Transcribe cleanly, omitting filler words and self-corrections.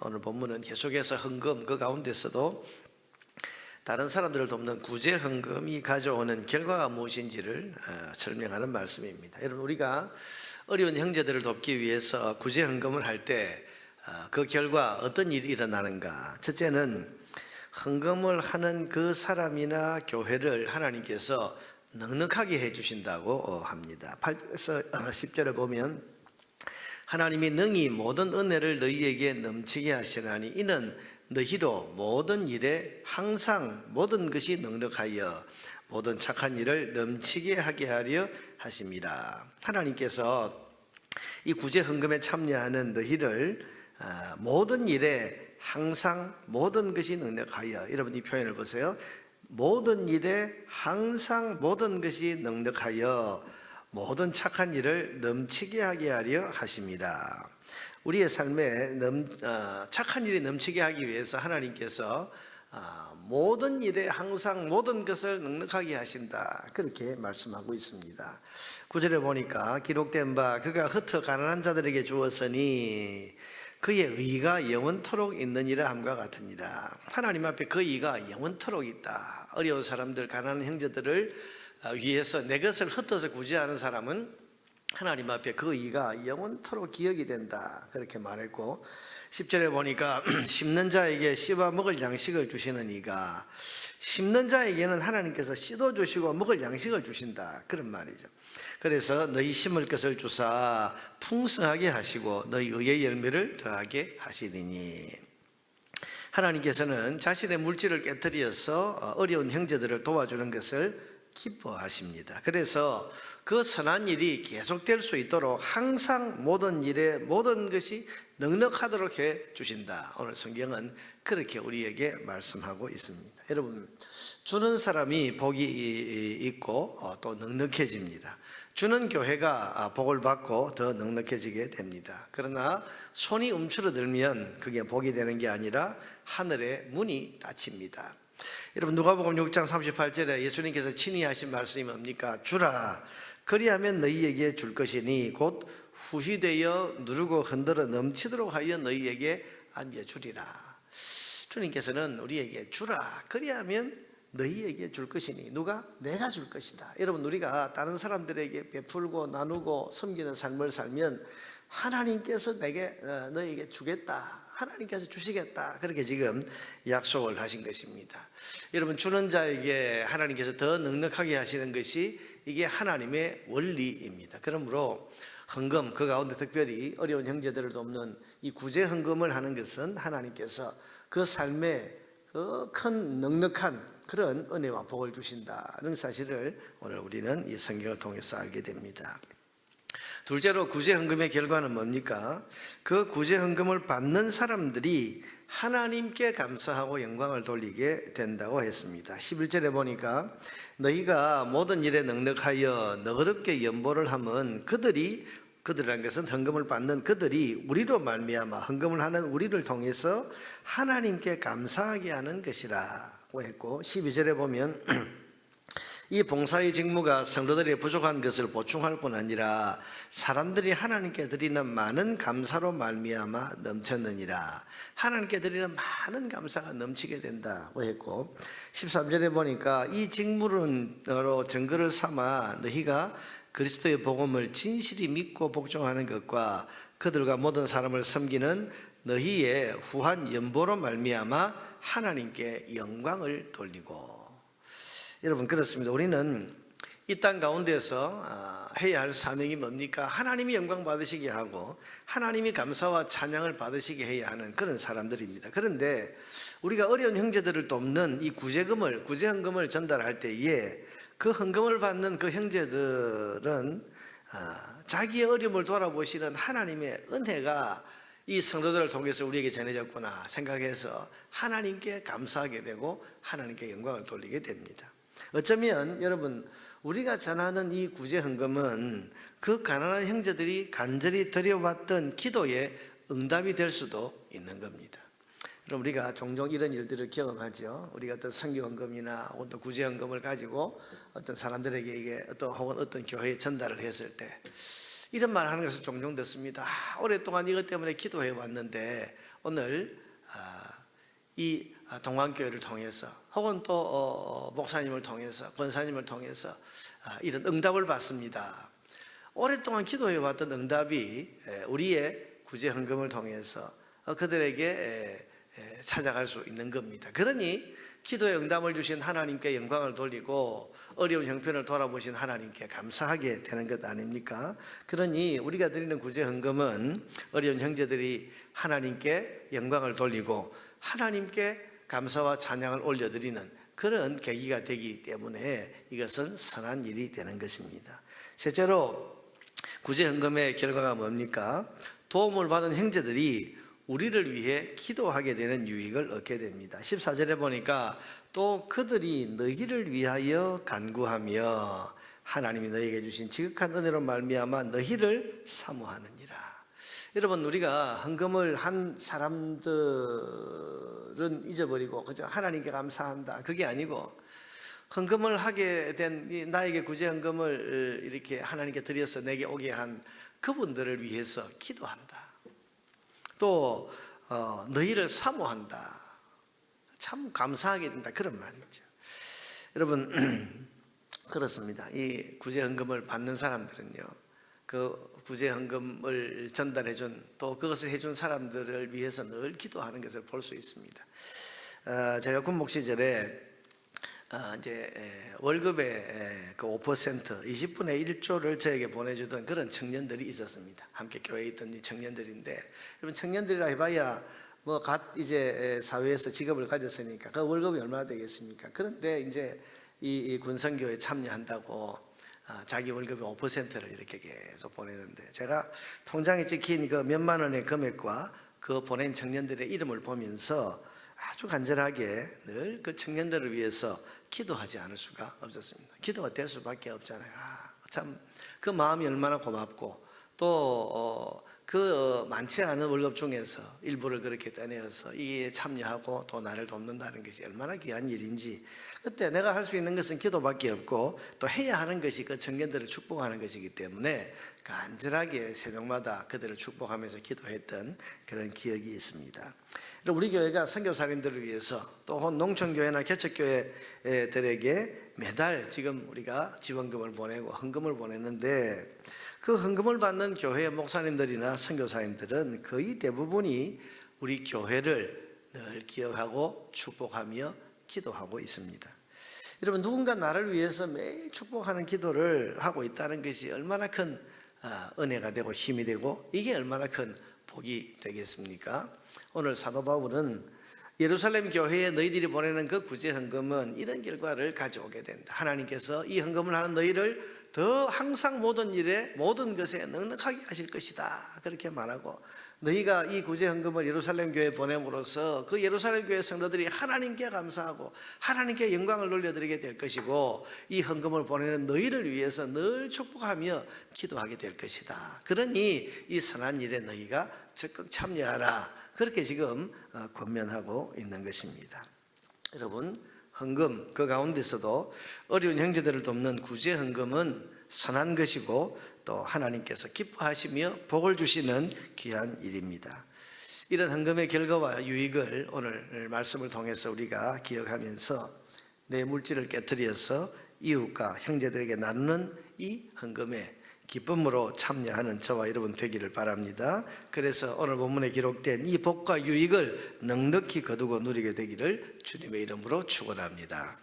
오늘 본문은 계속해서 헌금, 그 가운데서도 다른 사람들을 돕는 구제 헌금이 가져오는 결과가 무엇인지를 설명하는 말씀입니다. 여러분, 우리가 어려운 형제들을 돕기 위해서 구제 헌금을 할 때 그 결과 어떤 일이 일어나는가? 첫째는 헌금을 하는 그 사람이나 교회를 하나님께서 넉넉하게 해주신다고 합니다. 8절 10절에 보면 하나님이 능히 모든 은혜를 너희에게 넘치게 하시나니 이는 너희로 모든 일에 항상 모든 것이 넉넉하여 모든 착한 일을 넘치게 하게 하려 하심이라. 하나님께서 이 구제 헌금에 참여하는 너희를 모든 일에 항상 모든 것이 넉넉하여, 여러분 이 표현을 보세요. 모든 일에 항상 모든 것이 넉넉하여 모든 착한 일을 넘치게 하게 하려 하심이라. 우리의 삶에 착한 일이 넘치게 하기 위해서 하나님께서 모든 일에 항상 모든 것을 넉넉하게 하신다, 그렇게 말씀하고 있습니다. 9절에 보니까 기록된 바 그가 흩어 가난한 자들에게 주었으니 그의 의가 영원토록 있느니라 함과 같으니라. 하나님 앞에 그 의가 영원토록 있다. 어려운 사람들, 가난한 형제들을 위해서 내 것을 흩어서 구제하는 사람은 하나님 앞에 그 의가 영원토록 기억이 된다, 그렇게 말했고, 10절에 보니까 심는 자에게 씹어 먹을 양식을 주시는 이가, 심는 자에게는 하나님께서 씻어 주시고 먹을 양식을 주신다, 그런 말이죠. 그래서 너희 심을 것을 주사 풍성하게 하시고 너희 의의 열매를 더하게 하시리니. 하나님께서는 자신의 물질을 깨뜨려서 어려운 형제들을 도와주는 것을 기뻐하십니다. 그래서 그 선한 일이 계속될 수 있도록 항상 모든 일에 모든 것이 넉넉하도록 해 주신다. 오늘 성경은 그렇게 우리에게 말씀하고 있습니다. 여러분, 주는 사람이 복이 있고 또 넉넉해집니다. 주는 교회가 복을 받고 더 넉넉해지게 됩니다. 그러나 손이 움츠러들면 그게 복이 되는 게 아니라 하늘의 문이 닫힙니다. 여러분, 누가복음 6장 38절에 예수님께서 친히 하신 말씀이 뭡니까? 주라, 그리하면 너희에게 줄 것이니 곧 후시되어 누르고 흔들어 넘치도록 하여 너희에게 안겨주리라. 주님께서는 우리에게 주라, 그리하면 너희에게 줄 것이니, 누가? 내가 줄 것이다. 여러분, 우리가 다른 사람들에게 베풀고 나누고 섬기는 삶을 살면 하나님께서 너에게 주겠다, 하나님께서 주시겠다, 그렇게 지금 약속을 하신 것입니다. 여러분, 주는 자에게 하나님께서 더 넉넉하게 하시는 것이 이게 하나님의 원리입니다. 그러므로 헌금, 그 가운데 특별히 어려운 형제들을 돕는 이 구제 헌금을 하는 것은 하나님께서 그 삶에 그 큰 넉넉한 그런 은혜와 복을 주신다는 사실을 오늘 우리는 이 성경을 통해서 알게 됩니다. 둘째로 구제 헌금의 결과는 뭡니까? 그 구제 헌금을 받는 사람들이 하나님께 감사하고 영광을 돌리게 된다고 했습니다. 11절에 보니까 너희가 모든 일에 넉넉하여 너그럽게 연보를 하면 그들이란 것은 헌금을 받는 그들이 우리로 말미암아, 헌금을 하는 우리를 통해서 하나님께 감사하게 하는 것이라고 했고, 12절에 보면 이 봉사의 직무가 성도들이 부족한 것을 보충할 뿐 아니라 사람들이 하나님께 드리는 많은 감사로 말미암아 넘쳤느니라. 하나님께 드리는 많은 감사가 넘치게 된다고 했고, 13절에 보니까 이 직무로 증거를 삼아 너희가 그리스도의 복음을 진실히 믿고 복종하는 것과 그들과 모든 사람을 섬기는 너희의 후한 연보로 말미암아 하나님께 영광을 돌리고. 여러분, 그렇습니다. 우리는 이 땅 가운데서 해야 할 사명이 뭡니까? 하나님이 영광 받으시게 하고 하나님이 감사와 찬양을 받으시게 해야 하는 그런 사람들입니다. 그런데 우리가 어려운 형제들을 돕는 이 구제 헌금을 전달할 때에 그 헌금을 받는 그 형제들은 자기의 어려움을 돌아보시는 하나님의 은혜가 이 성도들을 통해서 우리에게 전해졌구나 생각해서 하나님께 감사하게 되고 하나님께 영광을 돌리게 됩니다. 어쩌면 여러분, 우리가 전하는 이 구제 헌금은 그 가난한 형제들이 간절히 드려왔던 기도의 응답이 될 수도 있는 겁니다. 그럼 우리가 종종 이런 일들을 경험하죠. 우리가 어떤 선교 헌금이나 어떤 구제 헌금을 가지고 어떤 사람들에게 이게 혹은 어떤 교회에 전달을 했을 때 이런 말 하는 것을 종종 듣습니다. 오랫동안 이것 때문에 기도해 왔는데 오늘 이 동관교회를 통해서 혹은 또 목사님을 통해서 권사님을 통해서 이런 응답을 받습니다. 오랫동안 기도해 왔던 응답이 우리의 구제 헌금을 통해서 그들에게 찾아갈 수 있는 겁니다. 그러니 기도의 응답을 주신 하나님께 영광을 돌리고 어려운 형편을 돌아보신 하나님께 감사하게 되는 것 아닙니까? 그러니 우리가 드리는 구제 헌금은 어려운 형제들이 하나님께 영광을 돌리고 하나님께 감사와 찬양을 올려드리는 그런 계기가 되기 때문에 이것은 선한 일이 되는 것입니다. 실제로 구제 헌금의 결과가 뭡니까? 도움을 받은 형제들이 우리를 위해 기도하게 되는 유익을 얻게 됩니다. 14절에 보니까 또 그들이 너희를 위하여 간구하며 하나님이 너희에게 주신 지극한 은혜로 말미암아 너희를 사모하느니라. 여러분, 우리가 헌금을 한 사람들은 잊어버리고 그저 하나님께 감사한다, 그게 아니고 헌금을 하게 된 나에게 구제 헌금을 이렇게 하나님께 드려서 내게 오게 한 그분들을 위해서 기도한다. 또 너희를 사모한다. 참 감사하게 된다, 그런 말이죠. 여러분, 그렇습니다. 이 구제 헌금을 받는 사람들은요, 그 구제 헌금을 전달해 준 또 그것을 해준 사람들을 위해서 늘 기도하는 것을 볼 수 있습니다. 제가 군목 시절에 이제 월급의 그 5% 20분의 1조를 저에게 보내주던 그런 청년들이 있었습니다. 함께 교회에 있던 이 청년들인데, 여러분, 청년들이라 해봐야 뭐 갓 이제 사회에서 직업을 가졌으니까 그 월급이 얼마나 되겠습니까? 그런데 이제 이 군선교에 참여한다고 자기 월급의 5%를 이렇게 계속 보내는데, 제가 통장에 찍힌 그 몇만 원의 금액과 그 보낸 청년들의 이름을 보면서 아주 간절하게 늘 그 청년들을 위해서 기도하지 않을 수가 없었습니다. 기도가 될 수밖에 없잖아요. 참 그 마음이 얼마나 고맙고 또 그 많지 않은 월급 중에서 일부를 그렇게 떼내어서 이에 참여하고 또 나를 돕는다는 것이 얼마나 귀한 일인지, 그때 내가 할 수 있는 것은 기도밖에 없고 또 해야 하는 것이 그 청년들을 축복하는 것이기 때문에 간절하게 새벽마다 그들을 축복하면서 기도했던 그런 기억이 있습니다. 우리 교회가 선교사님들을 위해서 또 농촌교회나 개척교회들에게 매달 지금 우리가 지원금을 보내고 헌금을 보냈는데, 그 헌금을 받는 교회 목사님들이나 선교사님들은 거의 대부분이 우리 교회를 늘 기억하고 축복하며 기도하고 있습니다. 여러분, 누군가 나를 위해서 매일 축복하는 기도를 하고 있다는 것이 얼마나 큰 은혜가 되고 힘이 되고 이게 얼마나 큰 복이 되겠습니까? 오늘 사도 바울은 예루살렘 교회에 너희들이 보내는 그 구제 헌금은 이런 결과를 가져오게 된다. 하나님께서 이 헌금을 하는 너희를 더 항상 모든 일에 모든 것에 넉넉하게 하실 것이다, 그렇게 말하고, 너희가 이 구제 헌금을 예루살렘 교회에 보냄으로써 그 예루살렘 교회 성도들이 하나님께 감사하고 하나님께 영광을 돌려드리게 될 것이고, 이 헌금을 보내는 너희를 위해서 늘 축복하며 기도하게 될 것이다. 그러니 이 선한 일에 너희가 적극 참여하라, 그렇게 지금 권면하고 있는 것입니다. 여러분, 헌금 그 가운데서도 어려운 형제들을 돕는 구제 헌금은 선한 것이고 또 하나님께서 기뻐하시며 복을 주시는 귀한 일입니다. 이런 헌금의 결과와 유익을 오늘 말씀을 통해서 우리가 기억하면서 내 물질을 깨뜨려서 이웃과 형제들에게 나누는 이 헌금에 기쁨으로 참여하는 저와 여러분 되기를 바랍니다. 그래서 오늘 본문에 기록된 이 복과 유익을 넉넉히 거두고 누리게 되기를 주님의 이름으로 축원합니다.